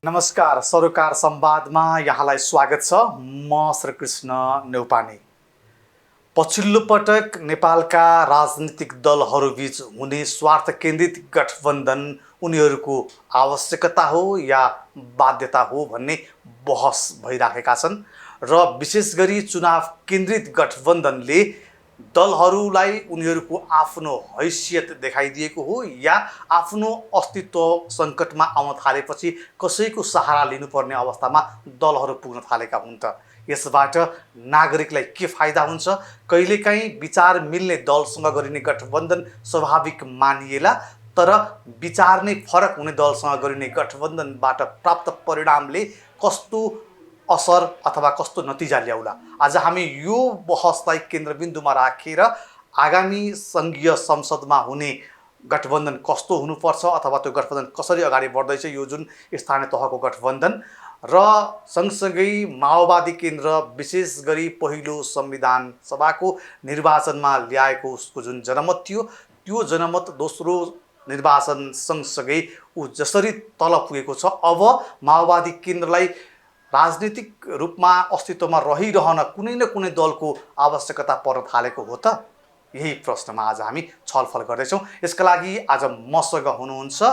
नमस्कार, सरोकार संवादमा यहाँलाई स्वागत छ। म श्रीकृष्ण नेउपाने। पछिल्लो पटक नेपालका राजनीतिक दलहरूबीच हुने स्वार्थ केन्द्रित गठबन्धन उनीहरूको आवश्यकता हो या बाध्यता हो भन्ने बहस भइराखेका छन् र विशेष गरी चुनाव केन्द्रित गठबन्धनले दलहरूलाई उनीहरूको आफ्नो हैसियत देखाइदिएको हो या आफ्नो अस्तित्व सङ्कटमा आउन थालेपछि कसैको सहारा लिनुपर्ने अवस्थामा दलहरू पुग्न थालेका हुन् त। यसबाट नागरिकलाई के फाइदा हुन्छ? कहिलेकाहीँ विचार मिल्ने दलसँग गरिने गठबन्धन स्वाभाविक मानिएला, तर विचार नै फरक हुने दलसँग गरिने गठबन्धनबाट प्राप्त परिणामले कस्तो असर अथवा कस्तो नतिजा ल्याउला? आज हामी यो बहसलाई केन्द्रबिन्दुमा राखेर आगामी सङ्घीय संसदमा हुने गठबन्धन कस्तो हुनुपर्छ अथवा त्यो गठबन्धन कसरी अगाडि बढ्दैछ, यो जुन स्थानीय तहको गठबन्धन र सँगसँगै माओवादी केन्द्र विशेष गरी पहिलो संविधान सभाको निर्वाचनमा ल्याएको उसको जुन जनमत थियो, त्यो जनमत दोस्रो निर्वाचन सँगसँगै ऊ जसरी तल पुगेको छ, अब माओवादी केन्द्रलाई राजनीतिक रूपमा अस्तित्वमा रहिरहन कुनै न कुनै दलको आवश्यकता पर्न थालेको हो त? यही प्रश्नमा आज हामी छलफल गर्दैछौँ। यसका लागि आज मसँग हुनुहुन्छ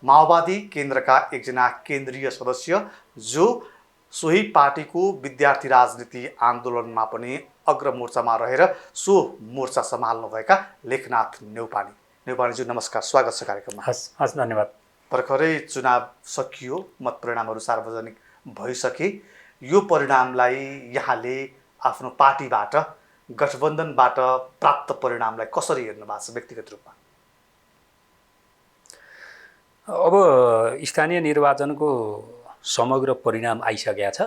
माओवादी केन्द्रका एकजना केन्द्रीय सदस्य, जो सोही पार्टीको विद्यार्थी राजनीति आन्दोलनमा पनि अग्रमोर्चामा रहेर सो मोर्चा सम्हाल्नुभएका लेखनाथ नेउपाने। नेउपानेज्यू नमस्कार, स्वागत छ कार्यक्रममा। हस् धन्यवाद। भर्खरै चुनाव सकियो, मत परिणामहरू सार्वजनिक भइसके। यो परिणामलाई यहाँले आफ्नो पार्टीबाट गठबन्धनबाट प्राप्त परिणामलाई कसरी हेर्नु भएको छ व्यक्तिगत रूपमा? अब स्थानीय निर्वाचनको समग्र परिणाम आइसकेको छ।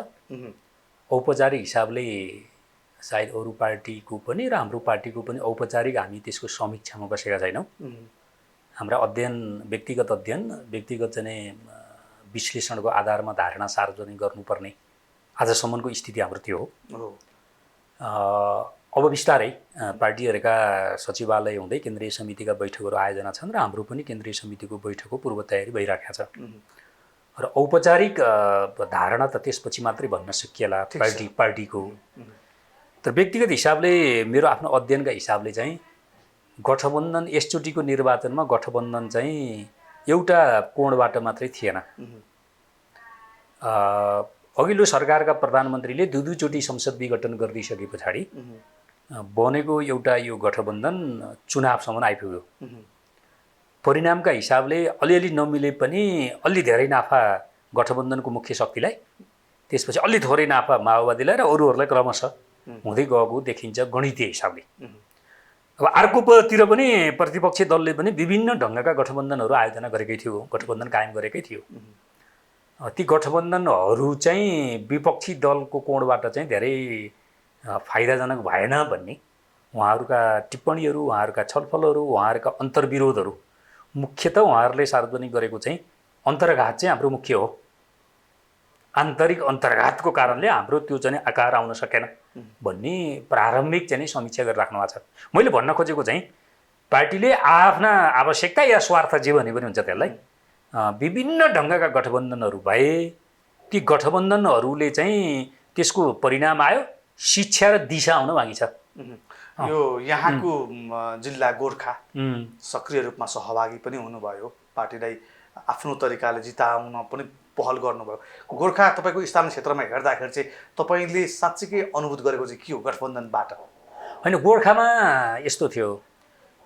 औपचारिक हिसाबले सायद अरू पार्टीको पनि र हाम्रो पार्टीको पनि औपचारिक हामी त्यसको समीक्षामा बसेका छैनौँ। हाम्रा व्यक्तिगत चाहिँ विश्लेषणको आधारमा धारणा सार्वजनिक गर्नुपर्ने आजसम्मको स्थिति हाम्रो त्यो हो। अब बिस्तारै पार्टीहरूका सचिवालय हुँदै केन्द्रीय समितिका बैठकहरू आयोजना छन् र हाम्रो पनि केन्द्रीय समितिको बैठकको पूर्व तयारी भइरहेको छ र औपचारिक धारणा त त्यसपछि मात्रै भन्न सकिएला पार्टीको। तर व्यक्तिगत हिसाबले मेरो आफ्नो अध्ययनका हिसाबले चाहिँ गठबन्धन यसचोटिको निर्वाचनमा गठबन्धन चाहिँ एउटा कोणबाट मात्रै थिएन। अघिल्लो सरकारका प्रधानमन्त्रीले दुईचोटि संसद विघटन गरिदिइसके पछाडि बनेको एउटा यो गठबन्धन चुनावसम्म आइपुग्यो। परिणामका हिसाबले अलिअलि नमिले पनि अलि धेरै नाफा गठबन्धनको मुख्य शक्तिलाई, त्यसपछि अलि थोरै नाफा माओवादीलाई र अरूहरूलाई क्रमशः हुँदै गएको देखिन्छ गणितीय हिसाबले। अब अर्कोतिर पनि प्रतिपक्षी दलले पनि विभिन्न ढङ्गका गठबन्धनहरू आयोजना गरेकै थियो, गठबन्धन कायम गरेकै थियो। ती गठबन्धनहरू चाहिँ विपक्षी दलको कोणबाट चाहिँ धेरै फाइदाजनक भएन भन्ने उहाँहरूका टिप्पणीहरू, उहाँहरूका छलफलहरू, उहाँहरूका अन्तर्विरोधहरू, मुख्यतः उहाँहरूले सार्वजनिक गरेको चाहिँ अन्तर्घात चाहिँ हाम्रो मुख्य हो। आन्तरिक अन्तर्घातको कारणले हाम्रो त्यो चाहिँ आकार आउन सकेन भन्ने प्रारम्भिक चाहिँ समीक्षा गरिराख्नु भएको छ। मैले भन्न खोजेको चाहिँ पार्टीले आफ्ना आवश्यकता या स्वार्थ जे भने पनि हुन्छ त्यसलाई विभिन्न ढङ्गका गठबन्धनहरू भए, ती गठबन्धनहरूले चाहिँ त्यसको परिणाम आयो, शिक्षा र दिशा आउन बाँकी छ। यो यहाँको जिल्ला गोर्खा सक्रिय रूपमा सहभागी पनि हुनुभयो, पार्टीलाई आफ्नो तरिकाले जिताउन पनि पहल गर्नुभयो। गोर्खा तपाईँको स्थानीय क्षेत्रमा हेर्दाखेरि चाहिँ तपाईँले साँच्चीकै अनुभूत गरेको चाहिँ के हो गठबन्धनबाट? होइन, गोर्खामा यस्तो थियो।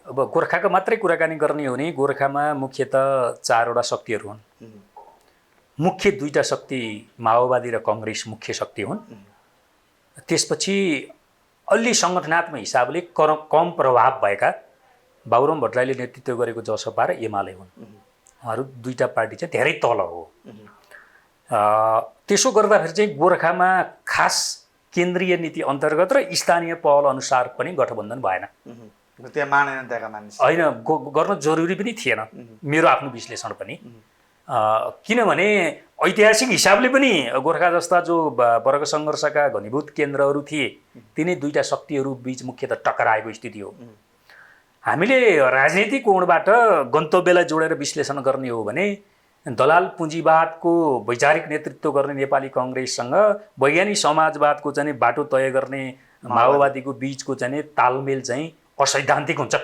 अब गोर्खाको मात्रै कुराकानी गर्ने हो भने गोर्खामा मुख्यतः चारवटा शक्तिहरू हुन्। मुख्य दुईटा शक्ति माओवादी र कङ्ग्रेस मुख्य शक्ति हुन्। त्यसपछि अलि सङ्गठनात्मक हिसाबले कम प्रभाव भएका बाबुराम भट्टराईले नेतृत्व गरेको जसपा र एमाले हुन्। उहाँहरू दुईटा पार्टी चाहिँ धेरै तल हो। त्यसो गर्दाखेरि चाहिँ गोर्खामा खास केन्द्रीय नीति अन्तर्गत र स्थानीय पहल अनुसार पनि गठबन्धन भएन। त्यहाँ मानेन त्यहाँका मानिस, होइन, गर्न जरुरी पनि थिएन मेरो आफ्नो विश्लेषण पनि। किनभने ऐतिहासिक हिसाबले पनि गोर्खा जस्ता जो वर्ग सङ्घर्षका घनीभूत केन्द्रहरू थिए तिनै दुईटा शक्तिहरू बीच मुख्यतः टकराएको स्थिति हो। हामीले राजनीतिक कोणबाट गन्तव्यलाई जोडेर विश्लेषण गर्ने हो भने दलाल पुँजीवादको वैचारिक नेतृत्व गर्ने नेपाली कङ्ग्रेससँग वैज्ञानिक समाजवादको चाहिँ बाटो तय गर्ने माओवादीको बिचको चाहिँ तालमेल चाहिँ असैद्धान्तिक हुन्छ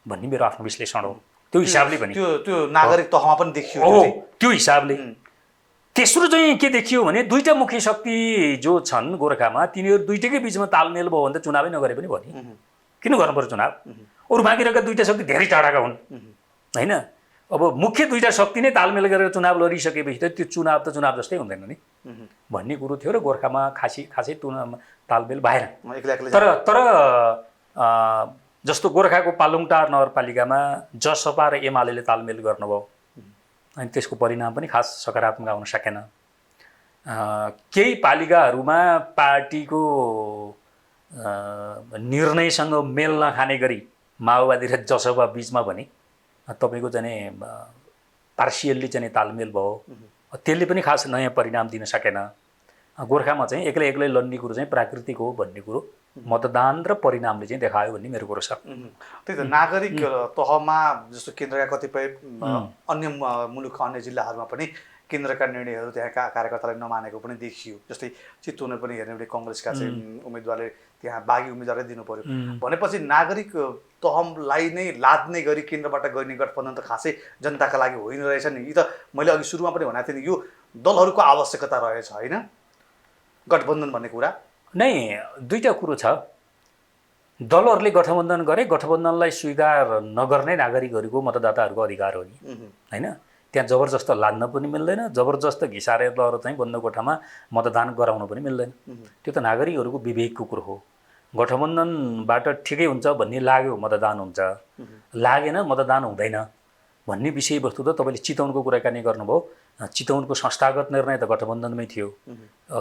भन्ने मेरो आफ्नो विश्लेषण हो। त्यो हिसाबले पनि त्यो नागरिक तहमा पनि देखियो हो। त्यो हिसाबले तेस्रो चाहिँ के देखियो भने दुईटा मुख्य शक्ति जो छन् गोर्खामा तिनीहरू दुईटैकै बिचमा तालमेल भयो भने त चुनावै नगरे पनि भयो नि। किन गर्नु पर्यो चुनाव? अरू बाँकी रहेका दुईटा शक्ति धेरै टाढाका हुन् होइन। अब मुख्य दुईटा शक्ति नै तालमेल गरेर चुनाव लडिसकेपछि त त्यो चुनाव जस्तै हुँदैन नि भन्ने कुरो थियो र गोर्खामा खासै तालमेल भएन। तर जस्तो गोर्खाको पालुङटार नगरपालिकामा जसपा र एमाले तालमेल गर्नुभयो अनि त्यसको परिणाम पनि खास सकारात्मक आउन सकेन। केही पालिकाहरूमा पार्टीको निर्णयसँग मेल नखाने गरी माओवादी र जसपा बिचमा पनि तपाईँको चाहिँ पार्सियल्ली चाहिँ तालमेल भयो, त्यसले पनि खास नयाँ परिणाम दिन सकेन। गोर्खामा चाहिँ एक्लै लड्ने कुरो चाहिँ प्राकृतिक हो भन्ने कुरो मतदान र परिणामले चाहिँ देखायो भन्ने मेरो कुरो छ। त्यही त नागरिक तहमा जस्तो केन्द्रका कतिपय अन्य मुलुकका अन्य जिल्लाहरूमा पनि केन्द्रका निर्णयहरू त्यहाँका कार्यकर्ताले नमानेको पनि देखियो। जस्तै चितवनमा पनि हेर्ने भने कङ्ग्रेसका चाहिँ उम्मेदवारले त्यहाँ बागी उम्मेदवारै दिनु पर्यो भनेपछि नागरिक तहलाई नै लाद्ने गरी केन्द्रबाट गर्ने गठबन्धन त खासै जनताका लागि होइन रहेछ नि। यी त मैले अघि सुरुमा पनि भनेको थिएँ नि, यो दलहरूको आवश्यकता रहेछ होइन गठबन्धन भन्ने कुरा नै। दुईटा कुरो छ, दलहरूले गठबन्धन गरे, गठबन्धनलाई स्वीकार नगर्ने नागरिकहरूको मतदाताहरूको अधिकार हो नि होइन। त्यहाँ जबरजस्त लाद्न पनि मिल्दैन, जबरजस्त घिसारेर चाहिँ बन्द कोठामा मतदान गराउन पनि मिल्दैन। त्यो त नागरिकहरूको विवेकको कुरो हो। गठबन्धनबाट ठिकै हुन्छ भन्ने लाग्यो मतदान हुन्छ, लागेन मतदान हुँदैन भन्ने विषयवस्तु त तपाईँले चितवनको कुराकानी गर्नुभयो। चितवनको संस्थागत निर्णय त गठबन्धनमै थियो।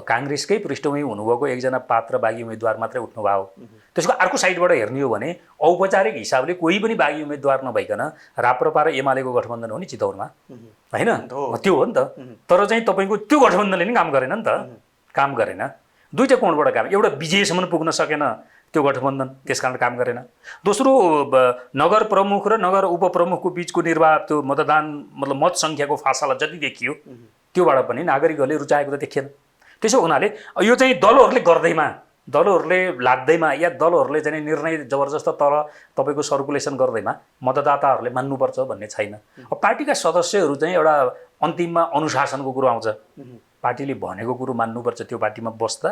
काङ्ग्रेसकै पृष्ठभूमि हुनुभएको एकजना पात्र बागी उम्मेदवार मात्रै उठ्नु भयो। त्यसको अर्को साइडबाट हेर्ने हो भने औपचारिक हिसाबले कोही पनि बागी उम्मेदवार नभइकन राप्रपा र एमालेको गठबन्धन हो नि चितवनमा होइन। त्यो हो नि त। तर चाहिँ तपाईँको त्यो गठबन्धनले नि काम गरेन नि त, काम गरेन। दुईटा कोणबाट काम, एउटा विजयसम्म पुग्न सकेन त्यो गठबन्धन, त्यसकारण काम गरेन। दोस्रो नगर प्रमुख र नगर उपप्रमुखको बिचको त्यो मतदान मतलब मत सङ्ख्याको फासला जति देखियो त्योबाट पनि नागरिकहरूले रुचाएको त देखिएन। त्यसो हुनाले यो चाहिँ दलहरूले गर्दैमा, दलहरूले लाग्दैमा या दलहरूले चाहिँ निर्णय जबरजस्त तर तपाईँको सर्कुलेसन गर्दैमा मतदाताहरूले मान्नुपर्छ भन्ने छैन। अब पार्टीका सदस्यहरू चाहिँ एउटा अन्तिममा अनुशासनको कुरो आउँछ। पार्टीले भनेको कुरो मान्नुपर्छ, त्यो पार्टीमा बस्दा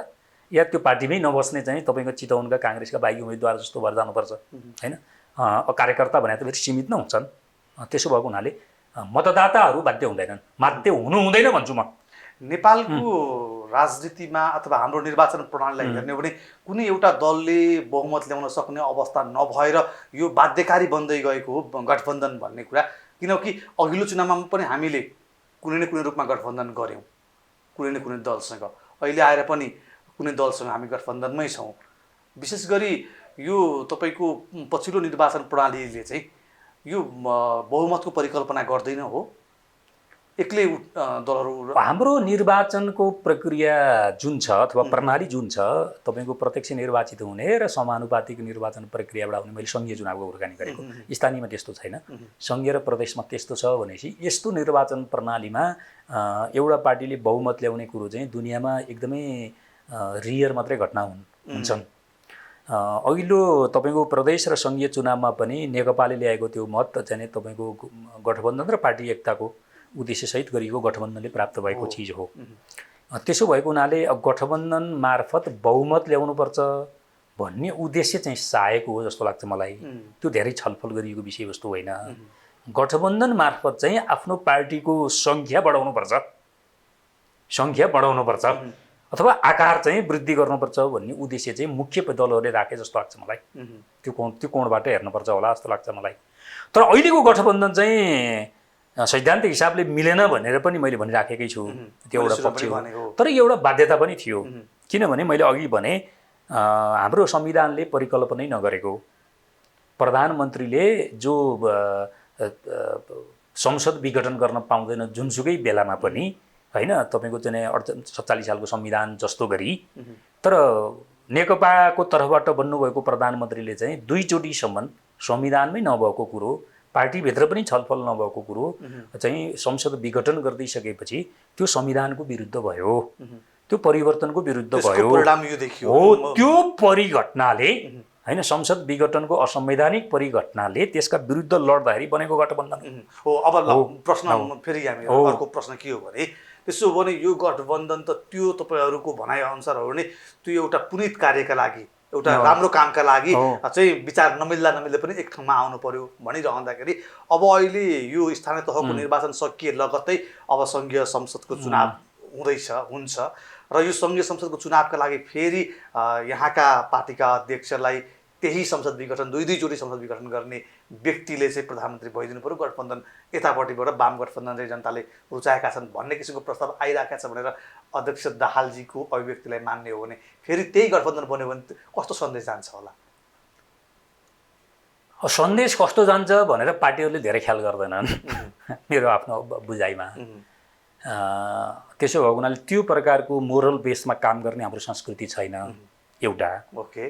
या त्यो पार्टीमै नबस्ने चाहिँ तपाईँको चितवनका काङ्ग्रेसका बागी उम्मेदवार जस्तो भएर जानुपर्छ होइन। कार्यकर्ता भने त फेरि सीमित नै हुन्छन्। त्यसो भएको हुनाले मतदाताहरू बाध्य हुँदैनन्, बाध्य हुनु हुँदैन भन्छु म। नेपालको राजनीतिमा अथवा हाम्रो निर्वाचन प्रणालीलाई हेर्ने हो भने कुनै एउटा दलले बहुमत ल्याउन सक्ने अवस्था नभएर यो बाध्यकारी बन्दै गएको हो गठबन्धन भन्ने कुरा। किनकि अघिल्लो चुनावमा पनि हामीले कुनै न कुनै रूपमा गठबन्धन गऱ्यौँ कुनै न कुनै दलसँग, अहिले आएर पनि कुनै दलसँग हामी गठबन्धनमै छौँ। विशेष गरी यो तपाईँको पछिल्लो निर्वाचन प्रणालीले चाहिँ यो बहुमतको परिकल्पना गर्दैन हो, एक्लै दलहरू। हाम्रो निर्वाचनको प्रक्रिया जुन छ अथवा प्रणाली जुन छ तपाईँको प्रत्यक्ष निर्वाचित हुने र समानुपातिक निर्वाचन प्रक्रियाबाट आउने, मैले सङ्घीय चुनावको कुराकानी गरेको, स्थानीयमा त्यस्तो छैन, सङ्घीय र प्रदेशमा त्यस्तो छ भनेपछि यस्तो निर्वाचन प्रणालीमा एउटा पार्टीले बहुमत ल्याउने कुरो चाहिँ दुनियाँमा एकदमै रियर मात्रै घटना हुन्छन्। अघिल्लो तपाईँको प्रदेश र सङ्घीय चुनावमा पनि नेकपाले ल्याएको त्यो मत चाहिँ तपाईँको गठबन्धन र पार्टी एकताको उद्देश्यसहित गरिएको गठबन्धनले प्राप्त भएको चिज हो। त्यसो भएको हुनाले गठबन्धन मार्फत बहुमत ल्याउनुपर्छ भन्ने उद्देश्य चाहिँ साएको हो जस्तो लाग्छ मलाई। त्यो धेरै छलफल गरिएको विषयवस्तु होइन। गठबन्धन मार्फत चाहिँ आफ्नो पार्टीको सङ्ख्या बढाउनुपर्छ अथवा आकार चाहिँ वृद्धि गर्नुपर्छ भन्ने उद्देश्य चाहिँ मुख्य दलहरूले राखे जस्तो लाग्छ मलाई। त्यो कोणबाट हेर्नुपर्छ होला जस्तो लाग्छ मलाई। तर अहिलेको गठबन्धन चाहिँ सैद्धान्तिक हिसाबले मिलेन भनेर पनि मैले भनिराखेकै छु, त्यो एउटा पक्ष हो। तर एउटा बाध्यता पनि थियो, किनभने मैले अघि भने हाम्रो संविधानले परिकल्पनै नगरेको प्रधानमन्त्रीले जो संसद विघटन गर्न पाउँदैन जुनसुकै बेलामा पनि होइन, तपाईँको चाहिँ 47 सालको संविधान जस्तो गरी। तर नेकपाको तर्फबाट बन्नुभएको प्रधानमन्त्रीले चाहिँ दुईचोटिसम्म संविधानमै नभएको कुरो पार्टीभित्र पनि छलफल नभएको कुरो चाहिँ संसद विघटन गरिदिइसकेपछि त्यो संविधानको विरुद्ध भयो, त्यो परिवर्तनको विरुद्ध भयो। परिणाम यो देखियो हो, त्यो परिघटनाले हैन, संसद विघटनको असंवैधानिक परिघटनाले त्यसका विरुद्ध लड्दाखेरि बनेको गठबन्धन हो। अब प्रश्न फेरि हामी अर्को प्रश्न के हो भने त्यसो भने यो गठबन्धन त त्यो तपाईँहरूको भनाइ अनुसार हो भने त्यो एउटा पुनित कार्यका लागि, एउटा राम्रो कामका लागि चाहिँ विचार नमिल्दा पनि एक ठाउँमा आउनु पर्यो भनिरहँदाखेरि अब अहिले यो स्थानीय तहको निर्वाचन सकिए लगत्तै अब सङ्घीय संसदको चुनाव हुन्छ र यो सङ्घीय संसदको चुनावका लागि फेरि यहाँका पार्टीका अध्यक्षलाई त्यही संसद विघटन दुईचोटि संसद विघटन गर्ने व्यक्तिले चाहिँ प्रधानमन्त्री भइदिनु पर्यो, गठबन्धन यतापट्टिबाट वाम गठबन्धन चाहिँ जनताले रुचाएका छन् भन्ने किसिमको प्रस्ताव आइरहेको छ भनेर अध्यक्ष दाहालजीको अभिव्यक्तिलाई मान्ने हो भने फेरि त्यही गठबन्धन बन्यो भने कस्तो सन्देश जान्छ होला? सन्देश कस्तो जान्छ भनेर पार्टीहरूले धेरै ख्याल गर्दैनन् मेरो आफ्नो बुझाइमा। त्यसो भएको हुनाले त्यो प्रकारको मोरल बेसमा काम गर्ने हाम्रो संस्कृति छैन एउटा। ओके।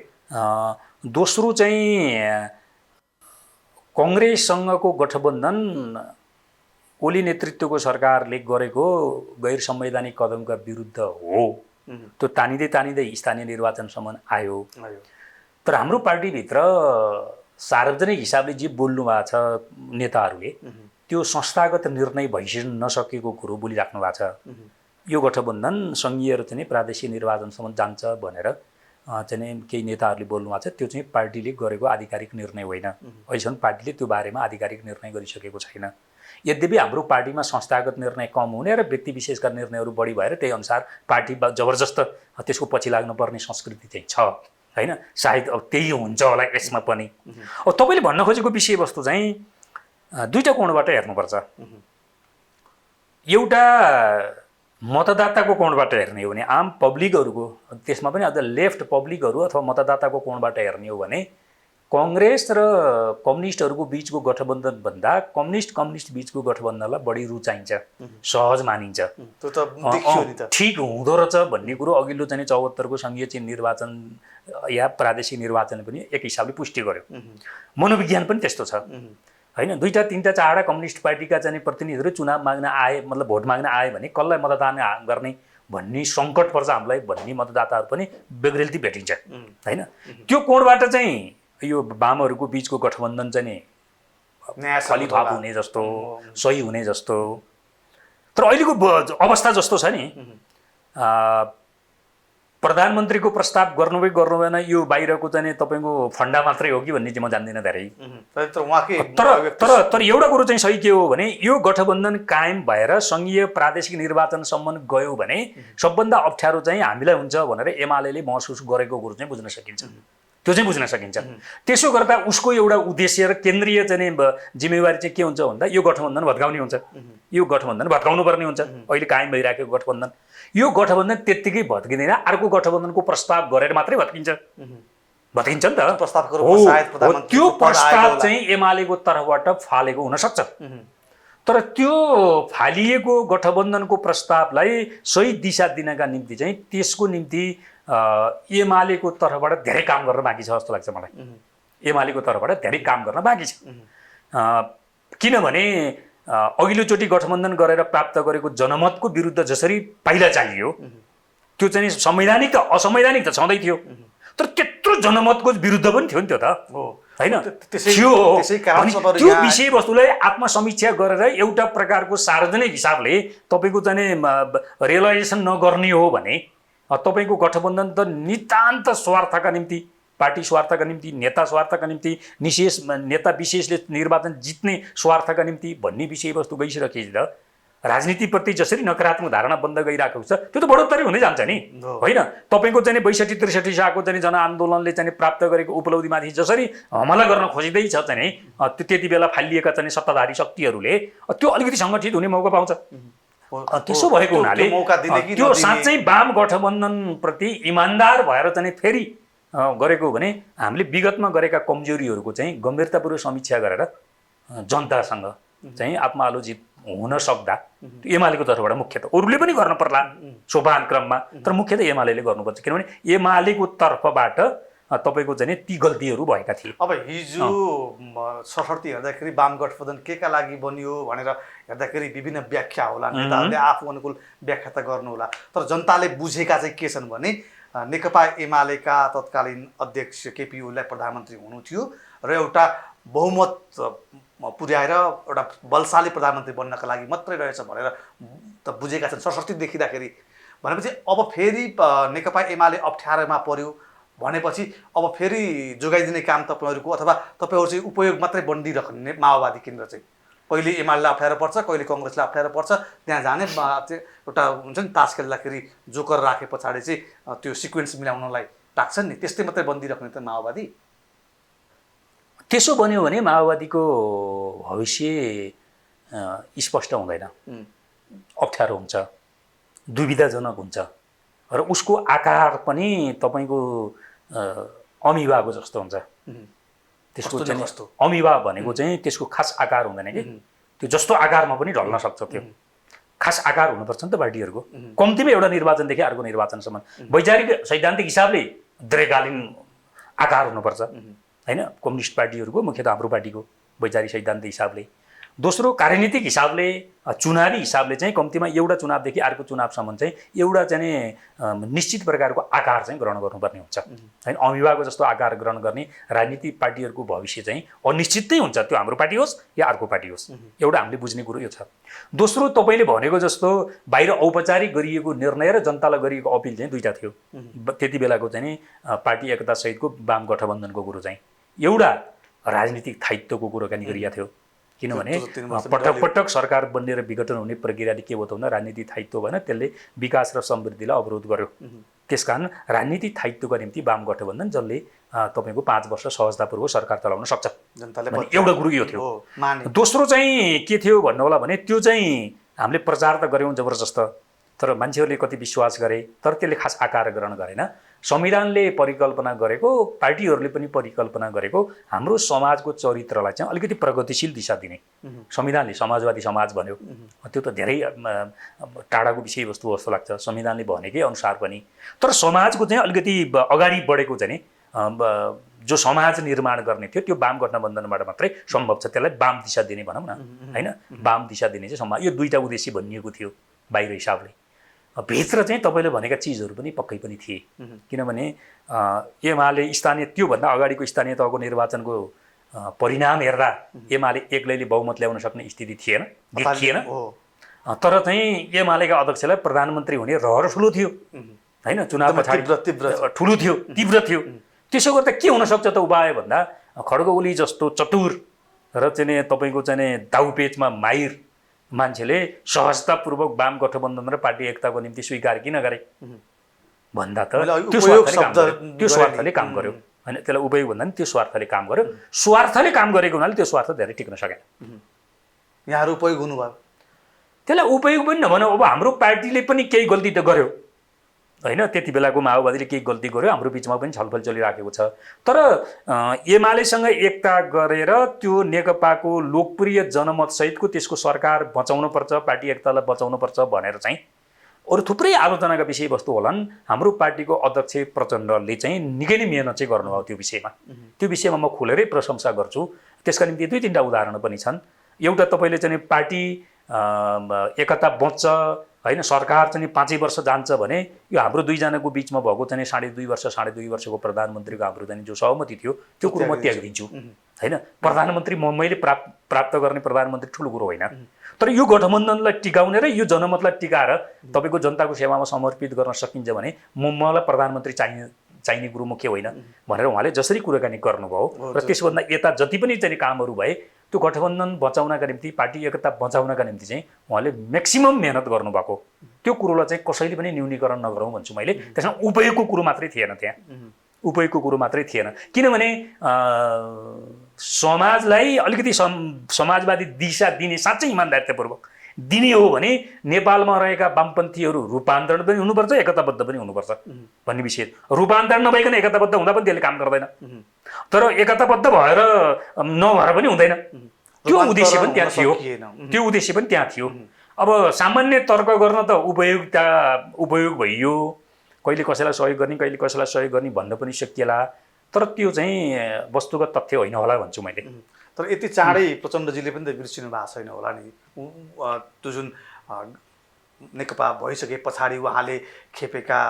दोस्रो चाहिँ कङ्ग्रेससँगको गठबन्धन ओली नेतृत्वको सरकारले गरेको गैर संवैधानिक कदमका विरुद्ध हो। त्यो तानिँदै स्थानीय निर्वाचनसम्म आयो। तर हाम्रो पार्टीभित्र सार्वजनिक हिसाबले जे बोल्नु भएको छ नेताहरूले त्यो संस्थागत निर्णय नसकेको कुरो बोलिराख्नु भएको छ। यो गठबन्धन सङ्घीय र चाहिँ प्रादेशिक निर्वाचनसम्म जान्छ भनेर चाहिँ केही नेताहरूले बोल्नु भएको छ। त्यो चाहिँ पार्टीले गरेको आधिकारिक निर्णय होइन। अहिलेसम्म पार्टीले त्यो बारेमा आधिकारिक निर्णय गरिसकेको छैन। यद्यपि हाम्रो पार्टीमा संस्थागत निर्णय कम हुने र व्यक्ति विशेषका निर्णयहरू बढी भएर त्यही अनुसार पार्टी जबरजस्त त्यसको पछि लाग्नुपर्ने संस्कृति चाहिँ छ होइन। सायद अब त्यही हुन्छ होला यसमा पनि। अब तपाईँले भन्न खोजेको विषयवस्तु चाहिँ दुईटा कोणबाट हेर्नुपर्छ। एउटा मतदाताको कोणबाट हेर्ने हो भने आम पब्लिकहरूको, त्यसमा पनि अझ लेफ्ट पब्लिकहरू अथवा मतदाताको कोणबाट हेर्ने हो भने कङ्ग्रेस र कम्युनिस्टहरूको बिचको गठबन्धन भन्दा कम्युनिस्ट बिचको गठबन्धनलाई बढी रुचाइन्छ, सहज मानिन्छ। ठिक हुँदो रहेछ भन्ने कुरो अघिल्लो चाहिँ 74को सङ्घीय चाहिँ निर्वाचन या प्रादेशिक निर्वाचनले पनि एक हिसाबले पुष्टि गर्यो। मनोविज्ञान पनि त्यस्तो छ होइन। दुईटा तिनवटा चारवटा कम्युनिस्ट पार्टीका चाहिँ प्रतिनिधिहरू चुनाव माग्न आए, मतलब भोट माग्न आए भने कसलाई मतदान गर्ने भन्ने सङ्कट पर्छ हामीलाई भन्ने मतदाताहरू पनि बेग्रेल्ती भेटिन्छ होइन। त्यो कोणबाट चाहिँ यो वामहरूको बिचको गठबन्धन चाहिँ खलिफाप हुने जस्तो, सही हुने जस्तो। तर अहिलेको अवस्था जस्तो छ नि, प्रधानमन्त्रीको प्रस्ताव गर्नु भएन, यो बाहिरको चाहिँ तपाईँको फन्डा मात्रै हो कि भन्ने चाहिँ म जान्दिनँ धेरै। तर एउटा कुरो चाहिँ सही के हो भने यो गठबन्धन कायम भएर सङ्घीय प्रादेशिक निर्वाचनसम्म गयो भने सबभन्दा अप्ठ्यारो चाहिँ हामीलाई हुन्छ भनेर एमाले महसुस गरेको कुरो चाहिँ बुझ्न सकिन्छ। त्यो चाहिँ बुझ्न सकिन्छ। त्यसो गर्दा उसको एउटा उद्देश्य र केन्द्रीय चाहिँ जिम्मेवारी चाहिँ के हुन्छ भन्दा यो गठबन्धन भत्काउने हुन्छ। यो गठबन्धन भत्काउनु पर्ने हुन्छ। अहिले कायम भइराखेको गठबन्धन, यो गठबन्धन त्यत्तिकै भत्किँदैन, अर्को गठबन्धनको प्रस्ताव गरेर मात्रै भत्किन्छ नि त। त्यो प्रस्ताव चाहिँ एमालेको तर्फबाट फालेको हुनसक्छ। तर त्यो फालिएको गठबन्धनको प्रस्तावलाई सही दिशा दिनका निम्ति चाहिँ त्यसको निम्ति एमालेको तर्फबाट धेरै काम गर्न बाँकी छ जस्तो लाग्छ मलाई। एमालेको तर्फबाट धेरै काम गर्न बाँकी छ। किनभने अघिल्लोचोटि गठबन्धन गरेर प्राप्त गरेको जनमतको विरुद्ध जसरी पाइला चाहियो त्यो चाहिँ संवैधानिक त असंवैधानिक त छँदै थियो, तर त्यत्रो जनमतको विरुद्ध पनि थियो नि त्यो त होइन। त्यो विषयवस्तुलाई आत्मसमीक्षा गरेर एउटा प्रकारको सार्वजनिक हिसाबले तपाईँको चाहिँ रियलाइजेसन नगर्ने हो भने तपाईँको गठबन्धन त नितान्त स्वार्थका निम्ति, पार्टी स्वार्थका निम्ति, नेता स्वार्थका निम्ति, नेता विशेषले निर्वाचन जित्ने स्वार्थका निम्ति भन्ने विषयवस्तु गइसकेपछि त राजनीतिप्रति जसरी नकारात्मक धारणा बन्द गइरहेको छ त्यो त बढोत्तरी हुँदै जान्छ नि होइन। तपाईँको चाहिँ 62-63 सालको चाहिँ जनआन्दोलनले चाहिँ प्राप्त गरेको उपलब्धिमाथि जसरी हमला गर्न खोजिँदैछ चाहिँ त्यति बेला फालिएका चाहिँ सत्ताधारी शक्तिहरूले त्यो अलिकति सङ्गठित हुने मौका पाउँछ। त्यसो भएको हुनाले त्यो साँच्चै वाम गठबन्धनप्रति इमान्दार भएर चाहिँ फेरि गरेको भने हामीले विगतमा गरेका कमजोरीहरूको चाहिँ गम्भीरतापूर्वक समीक्षा गरेर जनतासँग चाहिँ आत्मालोचित हुन सक्दा एमालेको तर्फबाट मुख्यतः अरूले पनि गर्न पर्ला सोपान क्रममा, तर मुख्यतः एमाले गर्नुपर्छ। किनभने एमालेको तर्फबाट तपाईँको चाहिँ ती गल्तीहरू भएका थिए। अब हिजो सरसर्ती हेर्दाखेरि वाम गठबन्धन केका लागि बनियो भनेर हेर्दाखेरि विभिन्न व्याख्या होला, नेताहरूले आफू अनुकूल व्याख्या त गर्नुहोला, तर जनताले बुझेका चाहिँ के छन् भने नेकपा एमालेका तत्कालीन अध्यक्ष केपी ओलीलाई प्रधानमन्त्री हुनु थियो र एउटा बहुमत पुर्याएर एउटा बलशाली प्रधानमन्त्री बन्नका लागि मात्रै रहेछ भनेर त बुझेका छन् सरस्वती देखिँदाखेरि। भनेपछि अब फेरि नेकपा एमाले अप्ठ्यारोमा पर्यो भनेपछि अब फेरि जोगाइदिने काम तपाईँहरूको अथवा तपाईँहरू चाहिँ उपयोग मात्रै बनिदिइराख्ने माओवादी केन्द्र चाहिँ कहिले एमालेलाई अप्ठ्यारो पर्छ, कहिले कङ्ग्रेसलाई अप्ठ्यारो पर्छ, त्यहाँ जाने एउटा हुन्छ नि तास खेल्दाखेरि जोकर राखे पछाडि चाहिँ त्यो सिक्वेन्स मिलाउनलाई राख्छन् नि, त्यस्तै मात्रै बनिदिइराख्ने त माओवादी। त्यसो बन्यो भने माओवादीको भविष्य स्पष्ट हुँदैन, अप्ठ्यारो हुन्छ, दुविधाजनक हुन्छ र उसको आकार पनि तपाईँको अमिबाको जस्तो हुन्छ। त्यसको चाहिँ अमिबा भनेको चाहिँ त्यसको खास आकार हुँदैन कि, त्यो जस्तो आकारमा पनि ढल्न सक्छ। त्यो खास आकार हुनुपर्छ नि त पार्टीहरूको, कम्तीमा एउटा निर्वाचनदेखि अर्को निर्वाचनसम्म वैचारिक सैद्धान्तिक हिसाबले दीर्घकालीन आकार हुनुपर्छ होइन। कम्युनिस्ट पार्टीहरूको मुख्यतः हाम्रो पार्टीको वैचारिक सैद्धान्तिक हिसाबले। दोस्रो कार्यनीतिक हिसाबले चुनावी हिसाबले चाहिँ कम्तीमा एउटा चुनावदेखि अर्को चुनावसम्म चाहिँ एउटा चाहिँ निश्चित प्रकारको आकार चाहिँ ग्रहण गर्नुपर्ने हुन्छ होइन। अमिबाको जस्तो आकार ग्रहण गर्ने राजनीतिक पार्टीहरूको भविष्य चाहिँ अनिश्चित नै हुन्छ, त्यो हाम्रो पार्टी होस् या अर्को पार्टी होस्। एउटा हामीले बुझ्ने कुरो यो छ। दोस्रो तपाईँले भनेको जस्तो बाहिर औपचारिक गरिएको निर्णय र जनतालाई गरिएको अपिल चाहिँ दुईवटा थियो। त्यति बेलाको चाहिँ पार्टी एकता सहितको वाम गठबन्धनको कुरो चाहिँ एउटा राजनीतिक दायित्वको कुराकानी गरिएको थियो, किनभने पटक पटक सरकार बन्ने र विघटन हुने प्रक्रियाले के भयो त भन्दा राजनीतिक दायित्व भएन, त्यसले विकास र समृद्धिलाई अवरोध गर्यो। त्यसकारण राजनीतिक दायित्वको निम्ति वाम गठबन्धन जसले तपाईँको 5 वर्ष सहजतापूर्वक सरकार चलाउन सक्छ, एउटा कुरो यो थियो। दोस्रो चाहिँ के थियो भन्नु होला भने त्यो चाहिँ हामीले प्रचार त गऱ्यौँ जबरजस्त, तर मान्छेहरूले कति विश्वास गरे, तर त्यसले खास आकार ग्रहण गरेन। संविधानले परिकल्पना गरेको, पार्टीहरूले पनि परिकल्पना गरेको हाम्रो समाजको चरित्रलाई चाहिँ अलिकति प्रगतिशील दिशा दिने संविधानले समाजवादी समाज भन्यो। त्यो त धेरै टाढाको विषयवस्तु जस्तो लाग्छ संविधानले भनेकै अनुसार पनि। तर समाजको चाहिँ अलिकति अगाडि बढेको चाहिँ जो समाज निर्माण गर्ने थियो त्यो वाम गठबन्धनबाट मात्रै सम्भव छ। त्यसलाई वाम दिशा दिने भनौँ न होइन, वाम दिशा दिने चाहिँ समाज। यो दुईवटा उद्देश्य भनिएको थियो बाहिर हिसाबले। भित्र चाहिँ तपाईँले भनेका चिजहरू पनि पक्कै पनि थिए, किनभने एमाले स्थानीय त्योभन्दा अगाडिको स्थानीय तहको निर्वाचनको परिणाम हेर्दा एमाले एक्लैले बहुमत ल्याउन सक्ने स्थिति थिएन, देखिएन। तर चाहिँ एमालेका अध्यक्षलाई प्रधानमन्त्री हुने रहर ठुलो थियो होइन, चुनाव पछाडि ठुलो थियो, तीव्र थियो। त्यसो गर्दा के हुनसक्छ त उपाय भन्दा खड्ग ओली जस्तो चतुर र चाहिँ तपाईँको चाहिँ दाउपेचमा माहिर मान्छेले सहजतापूर्वक वाम गठबन्धन र पार्टी एकताको निम्ति स्वीकार किन गरे भन्दा त त्यो स्वार्थले काम गर्यो होइन। त्यसलाई उपयोग भन्दा पनि त्यो स्वार्थले काम गर्यो। स्वार्थले काम गरेको हुनाले त्यो स्वार्थ धेरै टिक्न सकेन। यहाँहरू उपयोग हुनुभयो, त्यसलाई उपयोग पनि नभनौँ। अब हाम्रो पार्टीले पनि केही गल्ती त गर्यो होइन, त्यति बेलाको माओवादीले केही गल्ती गर्यो, हाम्रो बिचमा पनि छलफल चलिराखेको छ। तर एमालेसँग एकता गरेर त्यो नेकपाको लोकप्रिय जनमतसहितको त्यसको सरकार बचाउनुपर्छ, पार्टी एकतालाई बचाउनुपर्छ भनेर चाहिँ अरू थुप्रै आलोचनाका विषयवस्तु होलान्। हाम्रो पार्टीको अध्यक्ष प्रचण्डले चाहिँ निकै नै मेहनत चाहिँ गर्नुभयो त्यो विषयमा। त्यो विषयमा म खुलेरै प्रशंसा गर्छु। त्यसका निम्ति 2-3टा उदाहरण पनि छन्। एउटा तपाईँले चाहिँ पार्टी एकता बच्छ होइन, सरकार चाहिँ 5 वर्ष जान्छ भने यो हाम्रो दुईजनाको बिचमा भएको चाहिँ 2.5 वर्षको प्रधानमन्त्रीको हाम्रो चाहिँ जो सहमति थियो त्यो कुरो म त्यागिदिन्छु होइन। प्रधानमन्त्री मैले प्राप्त गर्ने प्रधानमन्त्री ठुलो कुरो होइन, तर यो गठबन्धनलाई टिकाउने र यो जनमतलाई टिकाएर तपाईँको जनताको सेवामा समर्पित गर्न सकिन्छ भने मलाई प्रधानमन्त्री चाहिने कुरो मुख्य होइन भनेर उहाँले जसरी कुराकानी गर्नुभयो र त्यसभन्दा यता जति पनि चाहिँ कामहरू भए त्यो गठबन्धन बचाउनका निम्ति, पार्टी एकता बचाउनका निम्ति चाहिँ उहाँले म्याक्सिमम मेहनत गर्नुभएको। त्यो कुरोलाई चाहिँ कसैले पनि न्यूनीकरण नगरौँ भन्छु मैले। त्यसमा उपयोगको कुरो मात्रै थिएन, त्यहाँ उपयोगको कुरो मात्रै थिएन, किनभने समाजलाई अलिकति समाजवादी दिशा दिने साँच्चै इमान्दारितापूर्वक दिने हो भने नेपालमा रहेका वामपन्थीहरू रूपान्तरण पनि हुनुपर्छ, एकताबद्ध पनि हुनुपर्छ भन्ने विषय। रूपान्तरण नभइकन एकताबद्ध हुँदा पनि त्यसले काम गर्दैन, तर एकताबद्ध भएर नभएर पनि हुँदैन। त्यो उद्देश्य पनि त्यहाँ थियो, त्यो उद्देश्य पनि त्यहाँ थियो। अब सामान्य तर्क गर्न त उपयोग भइयो, कहिले कसैलाई सहयोग गर्ने कहिले कसैलाई सहयोग गर्ने भन्न पनि सकिएला तर त्यो चाहिँ वस्तुगत तथ्य होइन होला भन्छु मैले। तर यति चाँडै प्रचण्डजीले पनि त बिर्सिनु भएको छैन होला नि। त्यो जुन नेकपा भइसके पछाडि उहाँले खेपेका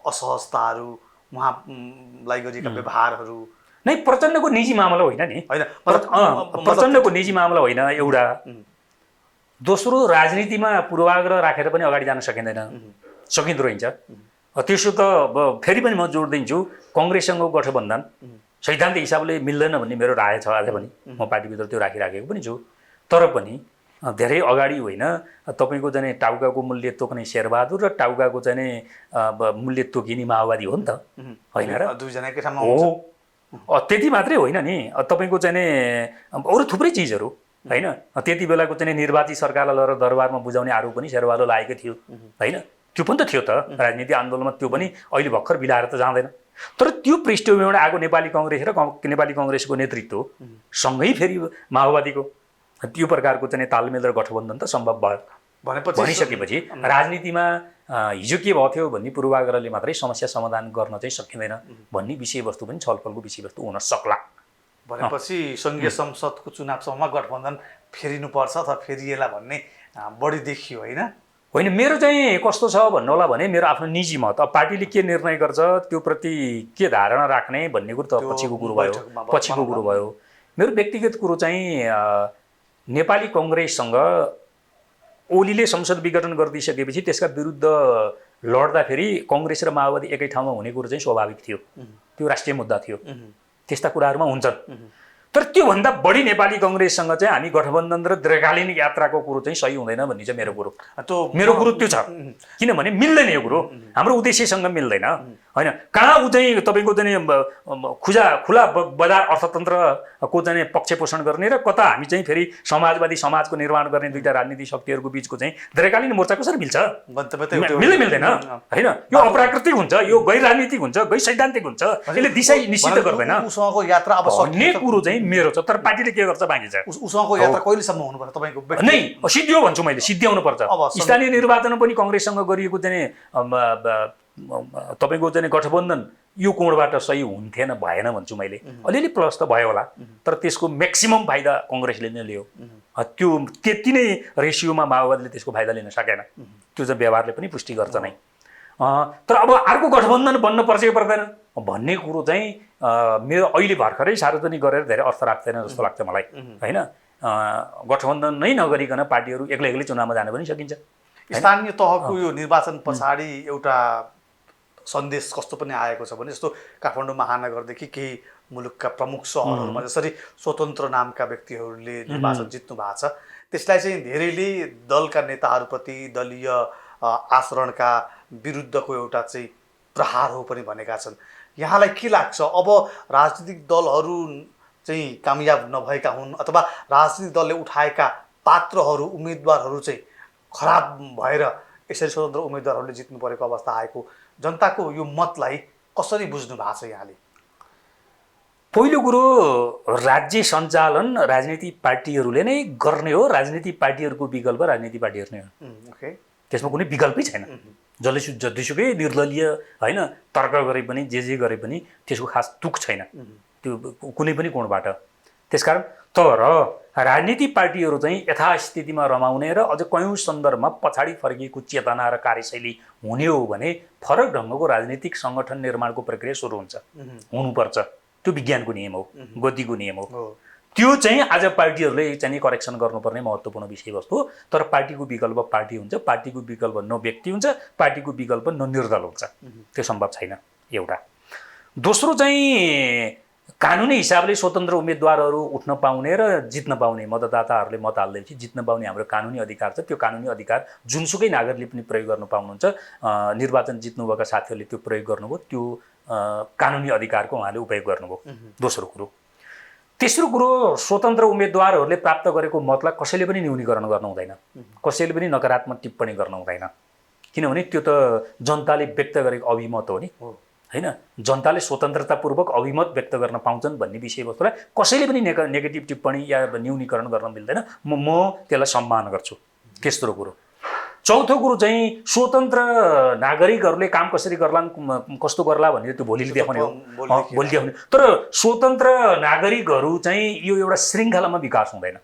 असहजताहरू, उहाँलाई गरिएका व्यवहारहरू नै प्रचण्डको निजी मामला होइन नि, होइन प्रचण्डको निजी मामला होइन एउटा। दोस्रो, राजनीतिमा पूर्वाग्रह राखेर पनि अगाडि जान सकिँदैन, सकिँदो रहेछ। त्यसो त फेरि पनि म जोड दिन्छु, कङ्ग्रेससँगको गठबन्धन सैद्धान्तिक हिसाबले मिल्दैन भन्ने मेरो राय छ आज पनि। म पार्टीभित्र त्यो राखिराखेको पनि छु। तर पनि धेरै अगाडि होइन, तपाईँको चाहिँ टाउकाको मूल्य तोक्ने शेरबहादुर र टाउकाको चाहिँ मूल्य तोकिने माओवादी हो नि त, होइन र? दुईजनाकै ठाउँमा हो। त्यति मात्रै होइन नि, तपाईँको चाहिँ अरू थुप्रै चिजहरू होइन। त्यति बेलाको चाहिँ निर्वाचित सरकारलाई लगेर दरबारमा बुझाउने आरोप पनि शेरबहादुर लागेको थियो, होइन? त्यो पनि त थियो त राजनीति आन्दोलनमा, त्यो पनि अहिले भर्खर बिलाएर त जाँदैन। तर त्यो पृष्ठभूमिबाट आएको नेपाली कङ्ग्रेस र नेपाली कङ्ग्रेसको नेतृत्व सँगै फेरि माओवादीको त्यो प्रकारको चाहिँ तालमेल र गठबन्धन त सम्भव भयो। भनिसकेपछि राजनीतिमा हिजो के भएको थियो भन्ने पूर्वाग्रहले मात्रै समस्या समाधान गर्न चाहिँ सकिँदैन भन्ने विषयवस्तु पनि छलफलको विषयवस्तु हुन सक्ला। भनेपछि सङ्घीय संसदको चुनावसम्म गठबन्धन फेरिनुपर्छ अथवा फेरिएला भन्ने बढी देखियो, होइन? होइन, मेरो चाहिँ कस्तो छ भन्नु होला भने मेरो आफ्नो निजी मत। अब पार्टीले के निर्णय गर्छ त्यो प्रति के धारणा राख्ने भन्ने कुरो त पछिको कुरो भयो। मेरो व्यक्तिगत कुरो चाहिँ नेपाली कङ्ग्रेससँग ओलीले संसद विघटन गरिदिइसकेपछि त्यसका विरुद्ध लड्दाखेरि कङ्ग्रेस र माओवादी एकै ठाउँमा हुने कुरो चाहिँ स्वाभाविक थियो, त्यो राष्ट्रिय मुद्दा थियो। त्यस्ता कुराहरूमा हुन्छन्। तर त्योभन्दा बढी नेपाली कङ्ग्रेससँग चाहिँ हामी गठबन्धन र दीर्घकालीन यात्राको कुरो चाहिँ सही हुँदैन भन्ने चाहिँ मेरो कुरो त्यो छ। किनभने मिल्दैन यो कुरो, हाम्रो उद्देश्यसँग मिल्दैन, होइन? कहाँ ऊ चाहिँ तपाईँको चाहिँ खुला बजार अर्थतन्त्रको चाहिँ पक्ष पोषण गर्ने र कता हामी चाहिँ फेरि समाजवादी समाजको निर्माण गर्ने दुईटा राजनीतिक शक्तिहरूको बिचको चाहिँ दीर्घकालीन मोर्चा कसरी मिल्छ? मिल्दैन, होइन? यो अप्राकृतिक हुन्छ, यो गैर राजनीतिक हुन्छ, गैर सैद्धान्तिक हुन्छ, यसले दिशा निश्चित गर्दैन। उसँगको यात्रा अब भन्ने कुरो चाहिँ मेरो छ। तर पार्टीले के गर्छ बाँकी छ। उसँगको यात्रा कहिलेसम्म हुनुपर्छ तपाईँको? नै सिद्धियो भन्छु मैले, सिद्ध्याउनु पर्छ। स्थानीय निर्वाचन पनि कङ्ग्रेससँग गरिएको चाहिँ तपाईँको चाहिँ गठबन्धन यो कोणबाट सही हुन्थेन, भएन भन्छु मैले। अलिअलि प्लस त भयो होला, तर त्यसको म्याक्सिमम फाइदा कङ्ग्रेसले नै लियो। त्यो त्यति नै रेसियोमा माओवादीले त्यसको फाइदा लिन सकेन, त्यो चाहिँ व्यवहारले पनि पुष्टि गर्छ नै। तर अब अर्को गठबन्धन बन्न पर्छ कि पर्दैन भन्ने कुरो चाहिँ मेरो अहिले भर्खरै सार्वजनिक गरेर धेरै अर्थ राख्दैन जस्तो लाग्छ मलाई, होइन? गठबन्धन नै नगरिकन पार्टीहरू एक्लै एक्लै चुनावमा जान पनि सकिन्छ। स्थानीय तहको यो निर्वाचन पछाडि एउटा सन्देश कस्तो पनि आएको छ भने, जस्तो काठमाडौँ महानगरदेखि केही मुलुकका प्रमुख सहरहरूमा जसरी स्वतन्त्र नामका व्यक्तिहरूले निर्वाचन जित्नु भएको छ, त्यसलाई चाहिँ धेरैले दलका नेताहरूप्रति दलीय आचरणका विरुद्धको एउटा चाहिँ प्रहार हो पनि भनेका छन्। यहाँलाई के लाग्छ, अब राजनीतिक दलहरू चाहिँ कामयाब नभएका हुन् अथवा राजनीतिक दलले उठाएका पात्रहरू उम्मेदवारहरू चाहिँ खराब भएर यसरी स्वतन्त्र उम्मेदवारहरूले जित्नु परेको अवस्था आएको, जनताको यो मतलाई कसरी बुझ्नु भएको छ यहाँले? पहिलो कुरो, राज्य सञ्चालन राजनीतिक पार्टीहरूले नै गर्ने हो। राजनीतिक पार्टीहरूको विकल्प राजनीतिक पार्टीहरू नै हो, त्यसमा कुनै विकल्पै छैन। जतिसुकै निर्दलीय होइन तर्क गरे पनि जे गरे पनि त्यसको खास तुक छैन त्यो कुनै पनि कोणबाट। त्यसकारण तर राजनीतिक पार्टीहरू चाहिँ यथास्थितिमा रमाउने र अझ कयौँ सन्दर्भमा पछाडि फर्किएको चेतना र कार्यशैली हुने हो भने फरक ढङ्गको राजनीतिक सङ्गठन निर्माणको प्रक्रिया सुरु हुन्छ, हुनुपर्छ। त्यो विज्ञानको नियम हो, गतिको नियम हो। त्यो चाहिँ आज पार्टीहरूले चाहिँ करेक्सन गर्नुपर्ने महत्त्वपूर्ण विषयवस्तु हो। तर पार्टीको विकल्प पार्टी हुन्छ, पार्टीको विकल्प न व्यक्ति हुन्छ, पार्टीको विकल्प न निर्दल हुन्छ, त्यो सम्भव छैन एउटा। दोस्रो चाहिँ कानुनी हिसाबले स्वतन्त्र उम्मेदवारहरू उठ्न पाउने र जित्न पाउने, मतदाताहरूले मत हाल्दैपछि जित्न पाउने हाम्रो कानुनी अधिकार छ। त्यो कानुनी अधिकार जुनसुकै नागरिकले पनि प्रयोग गर्न पाउनुहुन्छ। निर्वाचन जित्नुभएका साथीहरूले त्यो प्रयोग गर्नुभयो, त्यो कानुनी अधिकारको उहाँले उपयोग गर्नुभयो, दोस्रो कुरो। तेस्रो कुरो, स्वतन्त्र उम्मेदवारहरूले प्राप्त गरेको मतलाई कसैले पनि न्यूनीकरण गर्न हुँदैन, कसैले पनि नकारात्मक टिप्पणी गर्न हुँदैन, किनभने त्यो त जनताले व्यक्त गरेको अभिमत हो नि, होइन? जनताले स्वतन्त्रतापूर्वक अभिमत व्यक्त गर्न पाउँछन् भन्ने विषयवस्तुलाई कसैले पनि नेगेटिभ टिप्पणी या न्यूनीकरण गर्न मिल्दैन। म त्यसलाई सम्मान गर्छु, तेस्रो कुरो। चौथो कुरो चाहिँ स्वतन्त्र नागरिकहरूले काम कसरी गर्लान् कस्तो गर्ला भनेर त्यो भोलि देखाउने हो, भोलि देखाउने। तर स्वतन्त्र नागरिकहरू चाहिँ यो एउटा श्रृङ्खलामा विकास हुँदैन।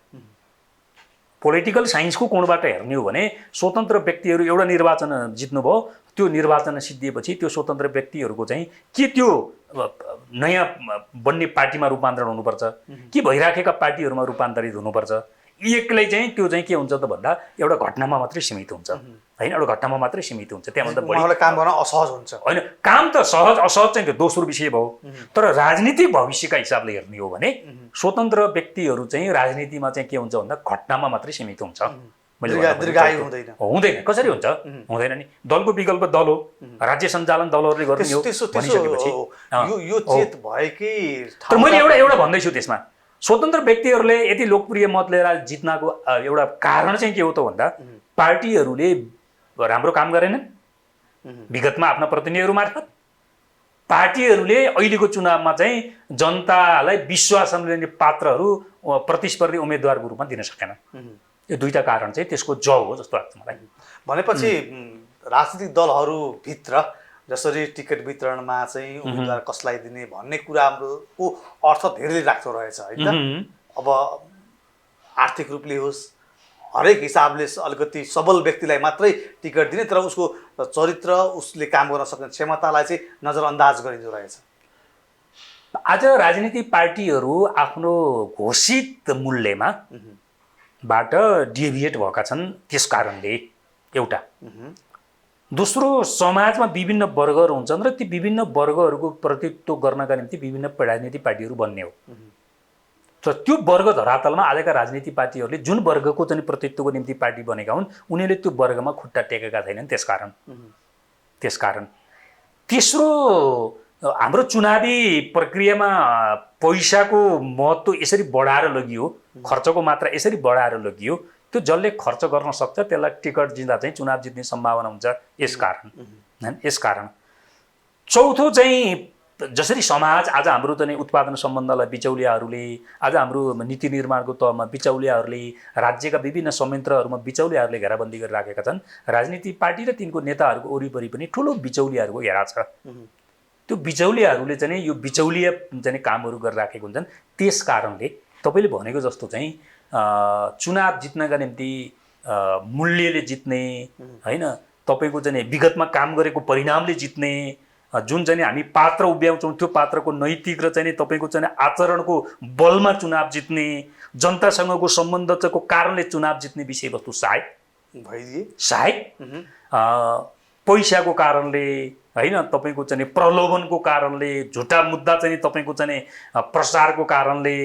पोलिटिकल साइन्सको कोणबाट हेर्ने हो भने स्वतन्त्र व्यक्तिहरू एउटा निर्वाचन जित्नुभयो, त्यो निर्वाचन सिद्धिएपछि त्यो स्वतन्त्र व्यक्तिहरूको चाहिँ के त्यो नयाँ बन्ने पार्टीमा रूपान्तरण हुनुपर्छ कि भइराखेका पार्टीहरूमा रूपान्तरित हुनुपर्छ। एकलाई चाहिँ त्यो चाहिँ के हुन्छ त भन्दा एउटा घटनामा मात्रै सीमित हुन्छ होइन, एउटा घटनामा मात्रै सीमित हुन्छ, त्यहाँभन्दा बढी काम गर्न असहज हुन्छ होइन। काम त सहज असहज चाहिँ त्यो दोस्रो विषय भयो। तर राजनीतिक भविष्यका हिसाबले हेर्ने हो भने स्वतन्त्र व्यक्तिहरू चाहिँ राजनीतिमा चाहिँ के हुन्छ भन्दा घटनामा मात्रै सीमित हुन्छ, हुँदैन। कसरी हुन्छ? हुँदैन नि। दलको विकल्प दल हो, राज्य सञ्चालन दलहरूले गर्ने हो भनिसकेपछि तर मैले एउटा भन्दैछु त्यसमा स्वतन्त्र व्यक्तिहरूले यति लोकप्रिय मत लिएर जित्नको एउटा कारण चाहिँ के हो त भन्दा पार्टीहरूले राम्रो काम गरेनन् विगतमा आफ्ना प्रतिनिधिहरू मार्फत। पार्टीहरूले अहिलेको चुनावमा चाहिँ जनतालाई विश्वासमा लिने पात्रहरू प्रतिस्पर्धी उम्मेदवारको रूपमा दिन सकेनन्। यो दुईटा कारण चाहिँ त्यसको जवाब हो जस्तो लाग्छ मलाई। भनेपछि राजनीतिक दलहरूभित्र जसरी टिकट वितरणमा चाहिँ उम्मेदवार कसलाई दिने भन्ने कुराको अर्थ धेरै राख्दो रहेछ होइन। अब आर्थिक रूपले होस् हरेक हिसाबले अलिकति सबल व्यक्तिलाई मात्रै टिकट दिने, तर उसको चरित्र उसले काम गर्न सक्ने क्षमतालाई चाहिँ नजरअन्दाज गरिँदो रहेछ। आज राजनीतिक पार्टीहरू आफ्नो घोषित मूल्यमा बाट डिभिएट भएका छन् त्यस कारणले एउटा। दोस्रो समाजमा विभिन्न वर्गहरू हुन्छन् र ती विभिन्न वर्गहरूको प्रतिनिधित्व गर्नका निम्ति विभिन्न राजनीतिक पार्टीहरू बन्ने हो। तर त्यो वर्ग धरातलमा आजका राजनीतिक पार्टीहरूले जुन वर्गको चाहिँ प्रतिनिधित्वको निम्ति पार्टी बनेका हुन् उनीहरूले त्यो वर्गमा खुट्टा टेकेका छैनन्। त्यसकारण तेस्रो हाम्रो चुनावी प्रक्रियामा पैसाको महत्त्व यसरी बढाएर लगियो, खर्चको मात्रा यसरी बढाएर लगियो, त्यो जसले खर्च गर्न सक्छ त्यसलाई टिकट जित्दा चाहिँ चुनाव जित्ने सम्भावना हुन्छ। यसकारण चौथो चाहिँ जसरी समाज आज हाम्रो चाहिँ उत्पादन सम्बन्धलाई बिचौलियाहरूले, आज हाम्रो नीति निर्माणको तहमा बिचौलियाहरूले, राज्यका विभिन्न संयन्त्रहरूमा बिचौलियाहरूले घेराबन्दी गरिराखेका छन्। राजनीतिक पार्टी र तिनको नेताहरूको वरिपरि पनि ठुलो बिचौलियाहरूको घेरा छ। त्यो बिचौलियाहरूले चाहिँ यो बिचौलिया चाहिँ कामहरू गरिराखेको हुन्छन्। त्यस कारणले तपाईँले भनेको जस्तो चाहिँ चुनाव जित्नका निम्ति मूल्यले जित्ने होइन, तपाईँको चाहिँ विगतमा काम गरेको परिणामले जित्ने, जुन चाहिँ हामी पात्र उभ्याउँछौँ त्यो पात्रको नैतिक र चाहिँ तपाईँको चाहिँ आचरणको बलमा चुनाव जित्ने, जनतासँगको सम्बन्धको कारणले चुनाव जित्ने विषयवस्तु सायद पैसाको कारणले होइन, तपाईँको चाहिँ प्रलोभनको कारणले, झुटा मुद्दा चाहिँ तपाईँको चाहिँ प्रसारको कारणले,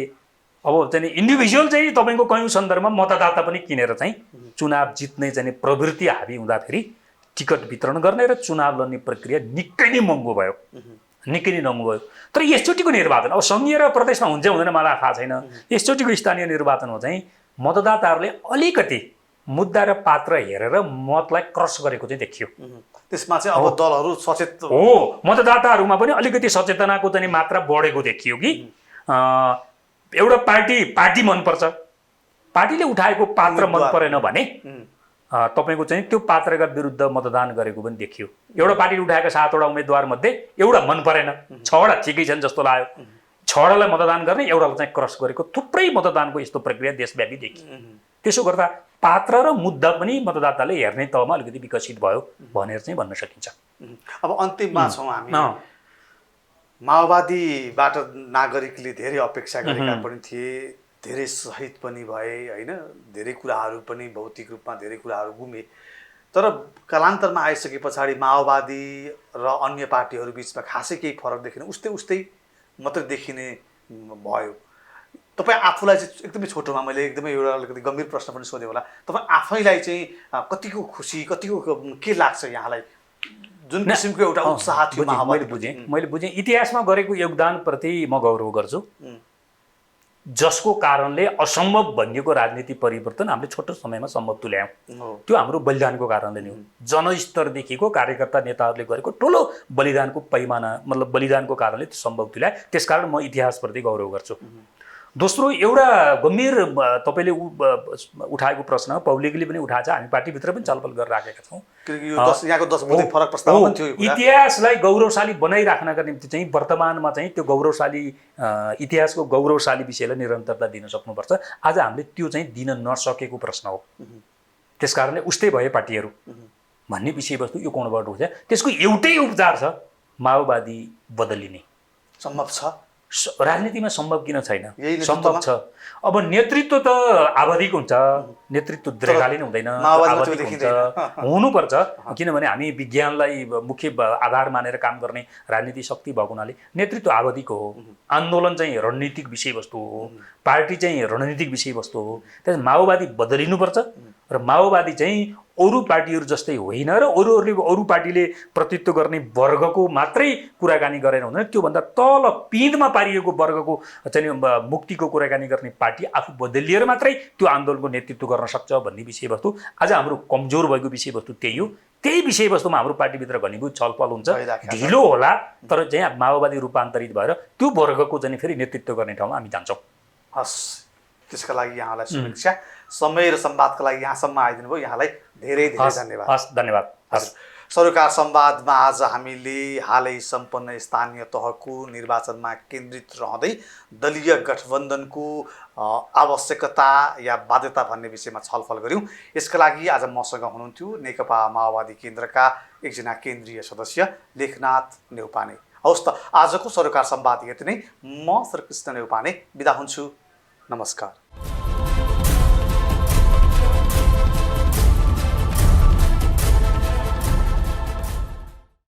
अब चाहिँ इन्डिभिजुअल चाहिँ तपाईँको कयौँ सन्दर्भमा मतदाता पनि किनेर चाहिँ चुनाव जित्ने चाहिँ प्रवृत्ति हाबी हुँदाखेरि टिकट वितरण गर्ने र चुनाव लड्ने प्रक्रिया निकै नै महँगो भयो। तर यसचोटिको निर्वाचन अब सङ्घीय र प्रदेशमा हुन्छ हुँदैन मलाई थाहा छैन। यसचोटिको स्थानीय निर्वाचनमा चाहिँ मतदाताहरूले अलिकति मुद्दा र पात्र हेरेर मतलाई क्रस गरेको चाहिँ देखियो। त्यसमा चाहिँ अब दलहरू सचेत हो, मतदाताहरूमा पनि अलिकति सचेतनाको चाहिँ मात्रा बढेको देखियो कि एउटा पार्टी मनपर्छ, पार्टीले उठाएको पात्र मन परेन भने तपाईँको चाहिँ त्यो पात्रका विरुद्ध मतदान गरेको पनि देखियो। एउटा पार्टीले उठाएका 7वटा उम्मेदवार मध्ये एउटा मन परेन, 6वटा ठिकै छन् जस्तो लाग्यो, 6वटालाई मतदान गर्ने, एउटालाई चाहिँ क्रस गरेको थुप्रै मतदानको यस्तो प्रक्रिया देशव्यापी देखियो। त्यसो गर्दा पात्र र मुद्दा पनि मतदाताले हेर्ने तहमा अलिकति विकसित भयो भनेर चाहिँ भन्न सकिन्छ। अब अन्तिममा छौँ हामी। माओवादीबाट नागरिकले धेरै अपेक्षा गरेका पनि थिए, धेरै शहीद पनि भए होइन, धेरै कुराहरू पनि भौतिक रूपमा धेरै कुराहरू गुमे। तर कालान्तरमा आइसके पछाडि माओवादी र अन्य पार्टीहरू बिचमा खासै केही फरक देखिन, उस्तै मात्रै देखिने भयो। तपाईँ आफूलाई चाहिँ एकदमै छोटोमा मैले एकदमै एउटा अलिकति गम्भीर प्रश्न पनि सोधेँ होला, तपाईँ आफैलाई चाहिँ कतिको खुसी कतिको के लाग्छ यहाँलाई, जुन किसिमको एउटा उत्साह थियो माओवादी? मैले बुझेँ इतिहासमा गरेको योगदानप्रति म गौरव गर्छु, जसको कारणले असम्भव भनिएको राजनीतिक परिवर्तन हामीले छोटो समयमा सम्भव तुल्यायौँ। त्यो हाम्रो बलिदानको कारणले नै हो। जनस्तरदेखिको कार्यकर्ता नेताहरूले गरेको ठुलो बलिदानको पैमाना मतलब बलिदानको कारणले त्यो सम्भव तुल्याए। त्यसकारण म इतिहासप्रति गौरव गर्छु। दोस्रो एउटा गम्भीर तपाईँले उठाएको प्रश्न पब्लिकले पनि उठाएको छ, हामी पार्टीभित्र पनि छलफल गरिराखेका छौँ। किनकि यो यहाँको 10 बुँदे फरक प्रस्ताव पनि थियो। इतिहासलाई गौरवशाली बनाइराख्नका निम्ति चाहिँ वर्तमानमा चाहिँ त्यो गौरवशाली इतिहासको गौरवशाली विषयलाई निरन्तरता दिन सक्नुपर्छ। आज हामीले त्यो चाहिँ दिन नसकेको प्रश्न हो। त्यसकारणले उस्तै भए पार्टीहरू भन्ने विषयवस्तु यो कोणबाट हुन्छ। त्यसको एउटै उपचार छ, माओवादी बदलिने। सम्भव छ राजनीतिमा सम्भव किन छैन? सम्भव छ। अब नेतृत्व त आवधिक हुन्छ, नेतृत्व दीर्घकालीन हुँदैन, आवधिक हुन्छ, हुनुपर्छ। किनभने हामी विज्ञानलाई मुख्य आधार मानेर काम गर्ने राजनीति शक्ति भएको हुनाले नेतृत्व आवधिक हो। आन्दोलन चाहिँ रणनीतिक विषयवस्तु हो, पार्टी चाहिँ रणनीतिक विषयवस्तु हो। त्यस माओवादी बदलिनुपर्छ र माओवादी चाहिँ अरू पार्टीहरू जस्तै होइन र अरू पार्टीले प्रतित्व गर्ने वर्गको मात्रै कुराकानी गरेर हुँदैन, त्योभन्दा तल पिँधमा पारिएको वर्गको चाहिँ मुक्तिको कुराकानी गर्ने पार्टी आफू बदलिएर मात्रै त्यो आन्दोलनको नेतृत्व गर्न सक्छ भन्ने विषयवस्तु आज हाम्रो कमजोर भएको विषयवस्तु त्यही हो। त्यही विषयवस्तुमा हाम्रो पार्टीभित्र घनीभूत छलफल हुन्छ, ढिलो होला तर चाहिँ माओवादी रूपान्तरित भएर त्यो वर्गको चाहिँ फेरि नेतृत्व गर्ने ठाउँमा हामी जान्छौँ। हस्, त्यसका लागि यहाँलाई शुभेच्छा। समय र संवादका लागि यहाँसम्म आइदिनु भयो, यहाँलाई धेरै धेरै धन्यवाद। हस्, धन्यवाद। हजुर, सरोकार संवादमा आज हामीले हालै सम्पन्न स्थानीय तहको निर्वाचनमा केन्द्रित रहँदै दलीय गठबन्धनको आवश्यकता या बाध्यता भन्ने विषयमा छलफल गऱ्यौँ। यसका लागि आज मसँग हुनुहुन्थ्यो नेकपा माओवादी केन्द्रका एकजना केन्द्रीय सदस्य लेखनाथ नेउपाने। हवस् त, आजको सरोकार संवाद यति नै। म श्रीकृष्ण नेउपाने बिदा हुन्छु। नमस्कार।